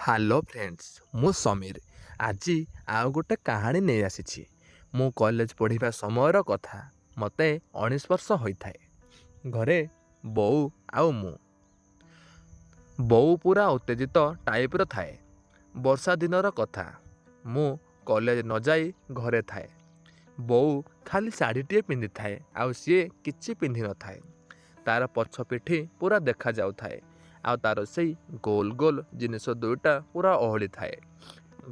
Hello friends, ମୁଁ ସମୀର। ଆଜି ଆଉ ଗୋଟେ କାହାଣୀ ନେଇ ଆସିଛି। ମୁଁ କଲେଜ ପଢ଼ିବା ସମୟର କଥା। ମୋତେ 19 ବର୍ଷ ହୋଇଥାଏ। ଘରେ ବୋଉ ଆଉ ମୁଁ। ବୋଉ ପୁରା ଉତ୍ତେଜିତ ଟାଇପ୍ର ଥାଏ। ବର୍ଷା ଦିନର କଥା। ମୁଁ କଲେଜ ନ ଯାଇ ଘରେ ଥାଏ। ବୋଉ ଖାଲି ଶାଢ଼ୀଟିଏ ପିନ୍ଧିଥାଏ, ଆଉ ସିଏ କିଛି ପିନ୍ଧିନଥାଏ। ତା'ର ପଛ ପିଠି ପୁରା ଦେଖାଯାଉଥାଏ, ଆଉ ତା'ର ସେଇ ଗୋଲ ଗୋଲ ଜିନିଷ ଦୁଇଟା ପୁରା ଅହଳି ଥାଏ।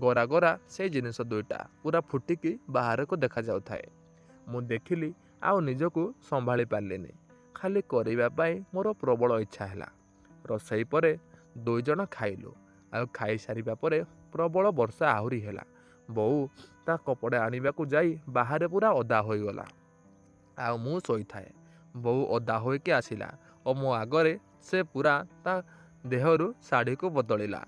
ଗୋରା ଗୋରା ସେଇ ଜିନିଷ ଦୁଇଟା ପୁରା ଫୁଟିକି ବାହାରକୁ ଦେଖାଯାଉଥାଏ। ମୁଁ ଦେଖିଲି ଆଉ ନିଜକୁ ସମ୍ଭାଳି ପାରିଲିନି। ଖାଲି କରିବା ପାଇଁ ମୋର ପ୍ରବଳ ଇଚ୍ଛା ହେଲା। ରୋଷେଇ ପରେ 2 ଜଣ ଖାଇଲୁ। ଆଉ ଖାଇସାରିବା ପରେ ପ୍ରବଳ ବର୍ଷା ଆହୁରି ହେଲା। ବୋଉ ତା କପଡ଼ା ଆଣିବାକୁ ଯାଇ ବାହାରେ ପୁରା ଓଦା ହୋଇଗଲା। ଆଉ ମୁଁ ଶୋଇଥାଏ। ବୋଉ ଓଦା ହୋଇକି ଆସିଲା ଓ ମୋ ଆଗରେ ସେ ପୁରା ତା ଦେହରୁ ଶାଢ଼ୀକୁ ବଦଳିଲା।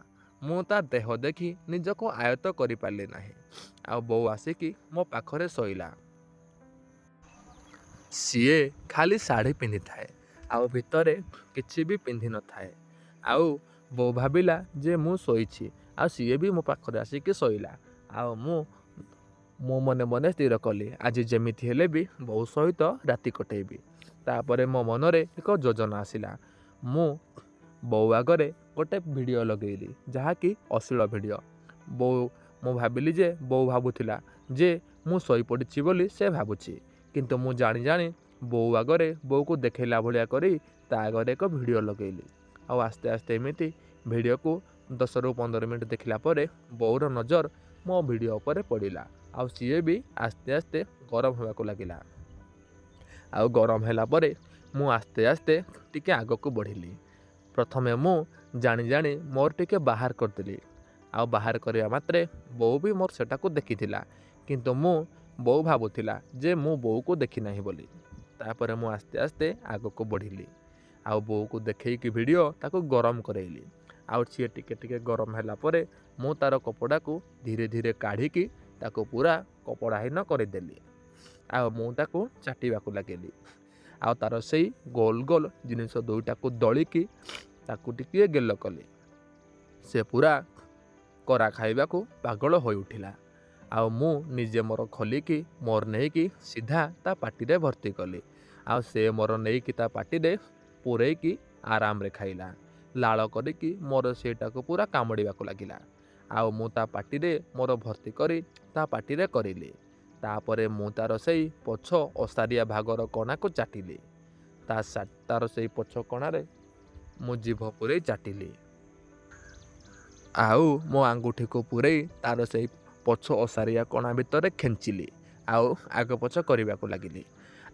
ମୁଁ ତା ଦେହ ଦେଖି ନିଜକୁ ଆୟତ୍ତ କରିପାରିଲି ନାହିଁ। ଆଉ ବୋଉ ଆସିକି ମୋ ପାଖରେ ଶୋଇଲା। ସିଏ ଖାଲି ଶାଢ଼ୀ ପିନ୍ଧିଥାଏ, ଆଉ ଭିତରେ କିଛି ବି ପିନ୍ଧିନଥାଏ। ଆଉ ବୋଉ ଭାବିଲା ଯେ ମୁଁ ଶୋଇଛି, ଆଉ ସିଏ ବି ମୋ ପାଖରେ ଆସିକି ଶୋଇଲା। ଆଉ ମୁଁ ମନେ ମନେ ସ୍ଥିର କଲି, ଆଜି ଯେମିତି ହେଲେ ବି ବୋଉ ସହିତ ରାତି କଟେଇବି। ତାପରେ ମୋ ମନରେ ଏକ ଯୋଜନା ଆସିଲା। ମୁଁ ବୋଉ ଆଗରେ ଗୋଟେ ଭିଡ଼ିଓ ଲଗେଇଲି, ଯାହାକି ଅଶ୍ଳୀଳ ଭିଡ଼ିଓ। ମୁଁ ଭାବିଲି ଯେ ବୋଉ ଭାବୁଥିଲା ଯେ ମୁଁ ଶୋଇପଡ଼ିଛି ବୋଲି ସେ ଭାବୁଛି। କିନ୍ତୁ ମୁଁ ଜାଣି ବୋଉ ଆଗରେ ବୋଉକୁ ଦେଖେଇଲା ଭଳିଆ କରି ତା ଆଗରେ ଏକ ଭିଡ଼ିଓ ଲଗେଇଲି। ଆଉ ଆସ୍ତେ ଆସ୍ତେ ଏମିତି ଭିଡ଼ିଓକୁ 10ରୁ 15 ମିନିଟ୍ ଦେଖିଲା ପରେ ବୋଉର ନଜର ମୋ ଭିଡ଼ିଓ ଉପରେ ପଡ଼ିଲା। ଆଉ ସିଏ ବି ଆସ୍ତେ ଆସ୍ତେ ଗରମ ହେବାକୁ ଲାଗିଲା। ଆଉ ଗରମ ହେଲା ପରେ ମୁଁ ଆସ୍ତେ ଆସ୍ତେ ଟିକେ ଆଗକୁ ବଢ଼ିଲି। ପ୍ରଥମେ ମୁଁ ଜାଣି ମୋର ଟିକେ ବାହାର କରିଦେଲି। ଆଉ ବାହାର କରିବା ମାତ୍ରେ ବୋଉ ବି ମୋର ସେଟାକୁ ଦେଖିଥିଲା। କିନ୍ତୁ ବୋଉ ଭାବୁଥିଲା ଯେ ମୁଁ ବୋଉକୁ ଦେଖିନାହିଁ ବୋଲି। ତାପରେ ମୁଁ ଆସ୍ତେ ଆସ୍ତେ ଆଗକୁ ବଢ଼ିଲି। ଆଉ ବୋଉକୁ ଦେଖେଇକି ଭିଡ଼ିଓ ତାକୁ ଗରମ କରେଇଲି। ଆଉ ସିଏ ଟିକେ ଟିକେ ଗରମ ହେଲା ପରେ ମୁଁ ତା'ର କପଡ଼ାକୁ ଧୀରେ ଧୀରେ କାଢ଼ିକି ତାକୁ ପୁରା କପଡ଼ାହୀନ କରିଦେଲି। ଆଉ ମୁଁ ତାକୁ ଚାଟିବାକୁ ଲାଗିଲି। ଆଉ ତା'ର ସେଇ ଗୋଲ ଗୋଲ ଜିନିଷ ଦୁଇଟାକୁ ଦଳିକି ତାକୁ ଟିକିଏ ଗେଲ କଲି। ସେ ପୁରା କରା ଖାଇବାକୁ ପାଗଳ ହୋଇଉଠିଲା। ଆଉ ମୁଁ ନିଜେ ମୋର ଖୋଲିକି ମୋର ନେଇକି ସିଧା ତା ପାଟିରେ ଭର୍ତ୍ତି କଲି। ଆଉ ସେ ମୋର ନେଇକି ତା ପାଟିରେ ପୂରେଇକି ଆରାମରେ ଖାଇଲା। ଲାଳ କରିକି ମୋର ସେଇଟାକୁ ପୁରା କାମୁଡ଼ିବାକୁ ଲାଗିଲା। ଆଉ ମୁଁ ତା ପାଟିରେ ମୋର ଭର୍ତ୍ତି କରି ତା ପାଟିରେ କରିଲି। ତାପରେ ମୁଁ ତା'ର ସେଇ ପଛ ଓସାରିଆ ଭାଗର କଣାକୁ ଚାଟିଲି। ତା'ର ସେଇ ପଛ କଣାରେ ମୁଁ ଜିଭ ପୂରେଇ ଚାଟିଲି। ଆଉ ମୋ ଆଙ୍ଗୁଠିକୁ ପୂରେଇ ତା'ର ସେଇ ପଛ ଓସାରିଆ କଣା ଭିତରେ ଖେଞ୍ଚିଲି। ଆଉ ଆଗ ପଛ କରିବାକୁ ଲାଗିଲି।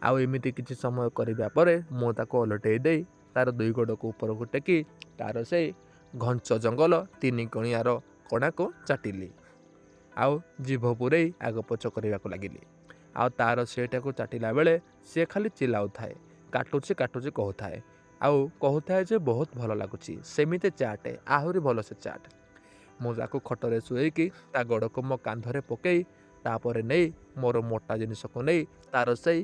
ଆଉ ଏମିତି କିଛି ସମୟ କରିବା ପରେ ମୁଁ ତାକୁ ଓଲଟେଇ ଦେଇ ତା'ର 2 ଗୋଡ଼କୁ ଉପରକୁ ଟେକି ତା'ର ସେଇ ଘଞ୍ଚ ଜଙ୍ଗଲ 3 କଣିଆର କଣାକୁ ଚାଟିଲି। ଆଉ ଜିଭ ପୂରେଇ ଆଗ ପଛ କରିବାକୁ ଲାଗିଲି। ଆଉ ତା'ର ସେଇଟାକୁ ଚାଟିଲା ବେଳେ ସେ ଖାଲି ଚିଲ୍ଲାଉଥାଏ, କାଟୁଛି କହୁଥାଏ। ଆଉ କହୁଥାଏ ଯେ ବହୁତ ଭଲ ଲାଗୁଛି, ସେମିତି ଚାଟେ, ଆହୁରି ଭଲସେ ଚାଟ। ମୁଁ ତାକୁ ଖଟରେ ଶୁଏଇକି ତା ଗୋଡ଼କୁ ମୋ କାନ୍ଧରେ ପକେଇ ତାପରେ ନେଇ ମୋର ମୋଟା ଜିନିଷକୁ ନେଇ ତା'ର ସେଇ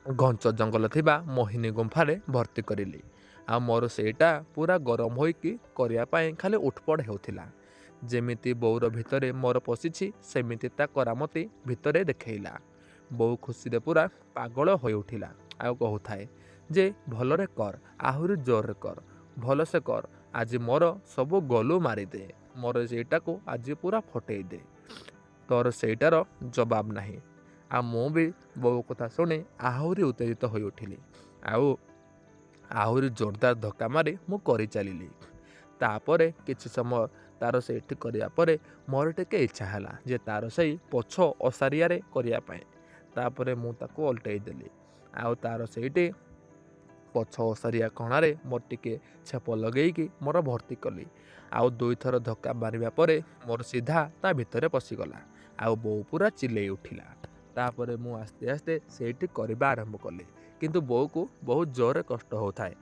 ଘଞ୍ଚ ଜଙ୍ଗଲ ଥିବା ମୋହିନୀ ଗୁମ୍ଫାରେ ଭର୍ତ୍ତି କରିଲି। ଆଉ ମୋର ସେଇଟା ପୁରା ଗରମ ହୋଇକି କରିବା ପାଇଁ ଖାଲି ଉଠପଡ଼ ହେଉଥିଲା। ଯେମିତି ବୋଉର ଭିତରେ ମୋର ପଶିଛି, ସେମିତି ତା କରାମତି ଭିତରେ ଦେଖେଇଲା। ବୋଉ ଖୁସିରେ ପୁରା ପାଗଳ ହୋଇଉଠିଲା। ଆଉ କହୁଥାଏ ଯେ ଭଲରେ କର, ଆହୁରି ଜୋରରେ କର, ଭଲସେ କର, ଆଜି ମୋର ସବୁ ଗୋଲୁ ମାରିଦେ, ମୋର ସେଇଟାକୁ ଆଜି ପୁରା ଫଟେଇ ଦେ, ତୋର ସେଇଟାର ଜବାବ ନାହିଁ। ଆଉ ମୁଁ ବି ବୋଉ କଥା ଶୁଣି ଆହୁରି ଉତ୍ତେଜିତ ହୋଇଉଠିଲି। ଆଉ ଆହୁରି ଜୋରଦାର ଧକ୍କା ମାରି ମୁଁ କରିଚାଲିଲି। ତାପରେ କିଛି ସମୟ ତା'ର ସେଇଠି କରିବା ପରେ ମୋର ଟିକେ ଇଚ୍ଛା ହେଲା ଯେ ତା'ର ସେଇ ପଛ ଓସାରିଆରେ କରିବା ପାଇଁ। ତାପରେ ମୁଁ ତାକୁ ଓଲଟେଇ ଦେଲି। ଆଉ ତା'ର ସେଇଠି ପଛ ଓସାରିଆ କଣାରେ ମୋର ଟିକେ ଛେପ ଲଗେଇକି ମୋର ଭର୍ତ୍ତି କଲି। ଆଉ 2 ଥର ଧକ୍କା ମାରିବା ପରେ ମୋର ସିଧା ତା ଭିତରେ ପଶିଗଲା। ଆଉ ବୋଉ ପୁରା ଚିଲେଇ ଉଠିଲା। ତାପରେ ମୁଁ ଆସ୍ତେ ଆସ୍ତେ ସେଇଠି କରିବା ଆରମ୍ଭ କଲି। କିନ୍ତୁ ବୋଉକୁ ବହୁତ ଜୋରରେ କଷ୍ଟ ହେଉଥାଏ,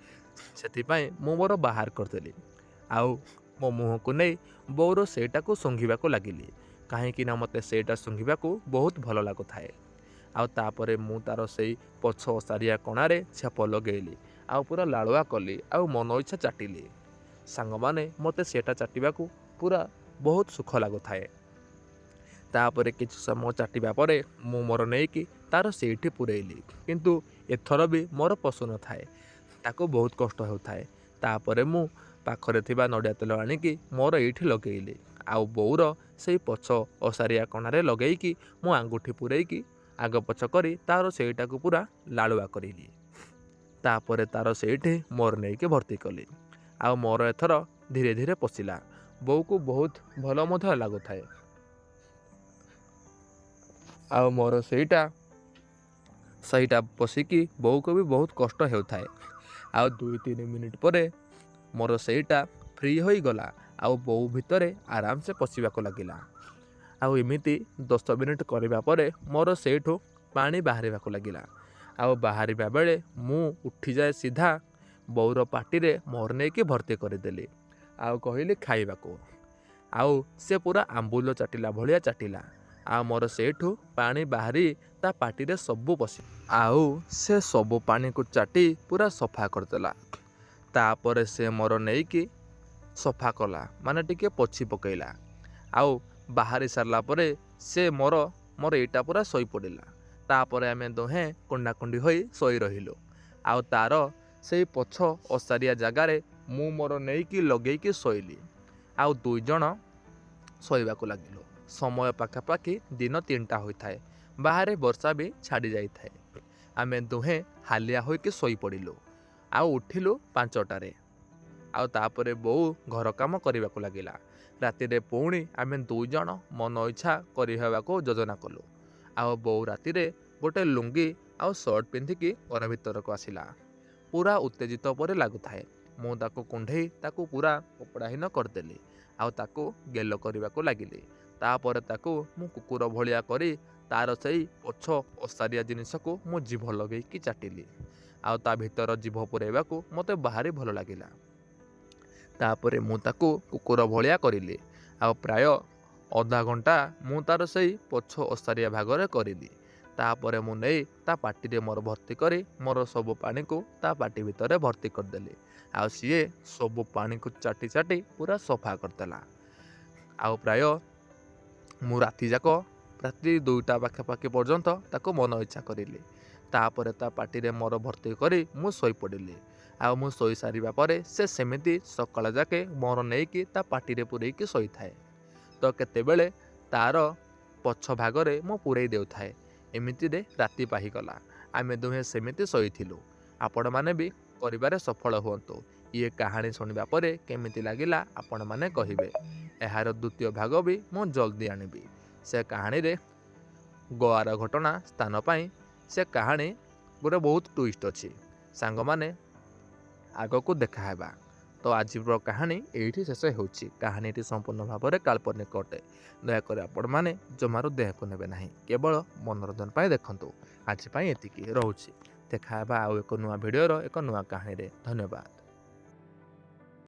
ସେଥିପାଇଁ ମୁଁ ମୋର ବାହାର କରିଦେଲି। ଆଉ ମୋ ମୁହଁକୁ ନେଇ ବୋଉର ସେଇଟାକୁ ଶୁଙ୍ଘିବାକୁ ଲାଗିଲି, କାହିଁକିନା ମୋତେ ସେଇଟା ଶୁଙ୍ଘିବାକୁ ବହୁତ ଭଲ ଲାଗୁଥାଏ। ଆଉ ତାପରେ ମୁଁ ତା'ର ସେଇ ପଛ ଓସାରିଆ କଣାରେ ଛେପ ଲଗେଇଲି। ଆଉ ପୁରା ଲାଳୁଆ କଲି, ଆଉ ମନ ଇଚ୍ଛା ଚାଟିଲି। ସାଙ୍ଗମାନେ ମୋତେ ସେଇଟା ଚାଟିବାକୁ ପୁରା ବହୁତ ସୁଖ ଲାଗୁଥାଏ। ତାପରେ କିଛି ସମୟ ଚାଟିବା ପରେ ମୁଁ ମୋର ନେଇକି ତାର ସେଇଠି ପୂରେଇଲି, କିନ୍ତୁ ଏଥର ବି ମୋର ପଶୁନଥାଏ। ତାକୁ ବହୁତ କଷ୍ଟ ହେଉଥାଏ। ତାପରେ ମୁଁ ପାଖରେ ଥିବା ନଡ଼ିଆ ତେଲ ଆଣିକି ମୋର ଏଇଠି ଲଗେଇଲି, ଆଉ ବୋଉର ସେଇ ପଛ ଅସାରିଆ କଣାରେ ଲଗେଇକି ମୁଁ ଆଙ୍ଗୁଠି ପୂରେଇକି ଆଗ ପଛ କରି ତାର ସେଇଟାକୁ ପୁରା ଲାଳୁଆ କରିଲି। ତାପରେ ତାର ସେଇଠି ମୋର ନେଇକି ଭର୍ତ୍ତି କଲି, ଆଉ ମୋର ଏଥର ଧୀରେ ଧୀରେ ପଶିଲା। ବୋଉକୁ ବହୁତ ଭଲ ମଧ୍ୟ ଲାଗୁଥାଏ, ଆଉ ମୋର ସେଇଟା ପଶିକି ବୋଉକୁ ବି ବହୁତ କଷ୍ଟ ହେଉଥାଏ। ଆଉ 2-3 ମିନିଟ୍ ପରେ ମୋର ସେଇଟା ଫ୍ରି ହୋଇଗଲା, ଆଉ ବୋଉ ଭିତରେ ଆରାମସେ ପଶିବାକୁ ଲାଗିଲା। ଆଉ ଏମିତି 10 ମିନିଟ୍ କରିବା ପରେ ମୋର ସେଇଠୁ ପାଣି ବାହାରିବାକୁ ଲାଗିଲା। ଆଉ ବାହାରିବା ବେଳେ ମୁଁ ଉଠିଯାଏ ସିଧା ବୋଉର ପାଟିରେ ମୋର ନେଇକି ଭର୍ତ୍ତି କରିଦେଲି, ଆଉ କହିଲି ଖାଇବାକୁ। ଆଉ ସେ ପୁରା ଆମ୍ବୁଲ ଚାଟିଲା ଭଳିଆ ଚାଟିଲା, ଆଉ ମୋର ସେଇଠୁ ପାଣି ବାହାରି ତା ପାଟିରେ ସବୁ ପଶି, ଆଉ ସେ ସବୁ ପାଣିକୁ ଚାଟି ପୁରା ସଫା କରିଦେଲା। ତାପରେ ସେ ମୋର ନେଇକି ସଫା କଲା, ମାନେ ଟିକେ ପୋଛି ପକେଇଲା। ଆଉ ବାହାରି ସାରିଲା ପରେ ସେ ମୋର ଏଇଟା ପୁରା ଶୋଇପଡ଼ିଲା। ତାପରେ ଆମେ ଦୁହେଁ କୁଣ୍ଡାକୁଣ୍ଡି ହୋଇ ଶୋଇ ରହିଲୁ, ଆଉ ତାର ସେଇ ପଛ ଅସାରିଆ ଜାଗାରେ ମୁଁ ମୋର ନେଇକି ଲଗେଇକି ଶୋଇଲି, ଆଉ 2 ଜଣ ଶୋଇବାକୁ ଲାଗିଲୁ। ସମୟ ପାଖାପାଖି ଦିନ 3ଟା ହୋଇଥାଏ। ବାହାରେ ବର୍ଷା ବି ଛାଡ଼ି ଯାଇଥାଏ। ଆମେ ଦୁହେଁ ହାଲିଆ ହୋଇକି ଶୋଇପଡ଼ିଲୁ, ଆଉ ଉଠିଲୁ 5ଟାରେ। ଆଉ ତାପରେ ବୋଉ ଘର କାମ କରିବାକୁ ଲାଗିଲା। ରାତିରେ ପୁଣି ଆମେ 2 ଜଣ ମନ ଇଚ୍ଛା କରିବାକୁ ଯୋଜନା କଲୁ। ଆଉ ବୋଉ ରାତିରେ ଗୋଟେ ଲୁଙ୍ଗି ଆଉ ସର୍ଟ ପିନ୍ଧିକି ଘର ଭିତରକୁ ଆସିଲା, ପୁରା ଉତ୍ତେଜିତ ପରି ଲାଗୁଥାଏ। ମୁଁ ତାକୁ କୁଣ୍ଢେଇ ତାକୁ ପୁରା କପଡ଼ାହୀନ କରିଦେଲି, ଆଉ ତାକୁ ଗେଲ କରିବାକୁ ଲାଗିଲି। ତାପରେ ତାକୁ ମୁଁ କୁକୁର ଭଳିଆ କରି ତାର ସେଇ ପଛ ଅସାରିଆ ଜିନିଷକୁ ମୁଁ ଜିଭ ଲଗେଇକି ଚାଟିଲି, ଆଉ ତା ଭିତର ଜିଭ ପୁରେଇବାକୁ ମୋତେ ଭାରି ଭଲ ଲାଗିଲା। ତାପରେ ମୁଁ ତାକୁ କୁକୁର ଭଳିଆ କରିଲି, ଆଉ ପ୍ରାୟ ଅଧା ଘଣ୍ଟା ମୁଁ ତାର ସେଇ ପଛ ଅସାରିଆ ଭାଗରେ କରିଲି। ତାପରେ ମୁଁ ନେଇ ତା ପାଟିରେ ମୋର ଭର୍ତ୍ତି କରି ମୋର ସବୁ ପାଣିକୁ ତା ପାଟି ଭିତରେ ଭର୍ତ୍ତି କରିଦେଲି, ଆଉ ସିଏ ସବୁ ପାଣିକୁ ଚାଟି ଚାଟି ପୁରା ସଫା କରିଦେଲା। ଆଉ ପ୍ରାୟ ମୁଁ ରାତି 2ଟା ପାଖାପାଖି ପର୍ଯ୍ୟନ୍ତ ତାକୁ ମନ ଇଚ୍ଛା କରିଲି। ତାପରେ ତା ପାଟିରେ ମୋର ଭର୍ତ୍ତି କରି ମୁଁ ଶୋଇପଡ଼ିଲି। ଆଉ ମୁଁ ଶୋଇସାରିବା ପରେ ସେ ସେମିତି ସକାଳ ଯାକେ ମୋର ନେଇକି ତା ପାଟିରେ ପୂରେଇକି ଶୋଇଥାଏ, ତ କେତେବେଳେ ତାର ପଛ ଭାଗରେ ମୁଁ ପୂରେଇ ଦେଉଥାଏ। ଏମିତିରେ ରାତି ପାହିଗଲା। ଆମେ ଦୁହେଁ ସେମିତି ଶୋଇଥିଲୁ। ଆପଣମାନେ ବି କରିବାରେ ସଫଳ ହୁଅନ୍ତୁ। ଇଏ କାହାଣୀ ଶୁଣିବା ପରେ କେମିତି ଲାଗିଲା ଆପଣମାନେ କହିବେ। ଏହାର 2ୟ ଭାଗ ବି ମୁଁ ଜଲ୍ଦି ଆଣିବି। ସେ କାହାଣୀରେ ଗୋଆର ଘଟଣା ସ୍ଥାନ ପାଇଁ ସେ କାହାଣୀ ଗୋଟେ ବହୁତ ଟୁଇଷ୍ଟ ଅଛି। ସାଙ୍ଗମାନେ ଆଗକୁ ଦେଖାହେବା। ତ ଆଜିର କାହାଣୀ ଏଇଠି ଶେଷ ହେଉଛି। କାହାଣୀଟି ସମ୍ପୂର୍ଣ୍ଣ ଭାବରେ କାଳ୍ପନିକ ଅଟେ। ଦୟାକରି ଆପଣମାନେ ଜମାରୁ ଦେହକୁ ନେବେ ନାହିଁ, କେବଳ ମନୋରଞ୍ଜନ ପାଇଁ ଦେଖନ୍ତୁ। ଆଜି ପାଇଁ ଏତିକି, ରହୁଛି। ଦେଖାହେବା ଆଉ ଏକ ନୂଆ ଭିଡ଼ିଓର ଏକ ନୂଆ କାହାଣୀରେ। ଧନ୍ୟବାଦ।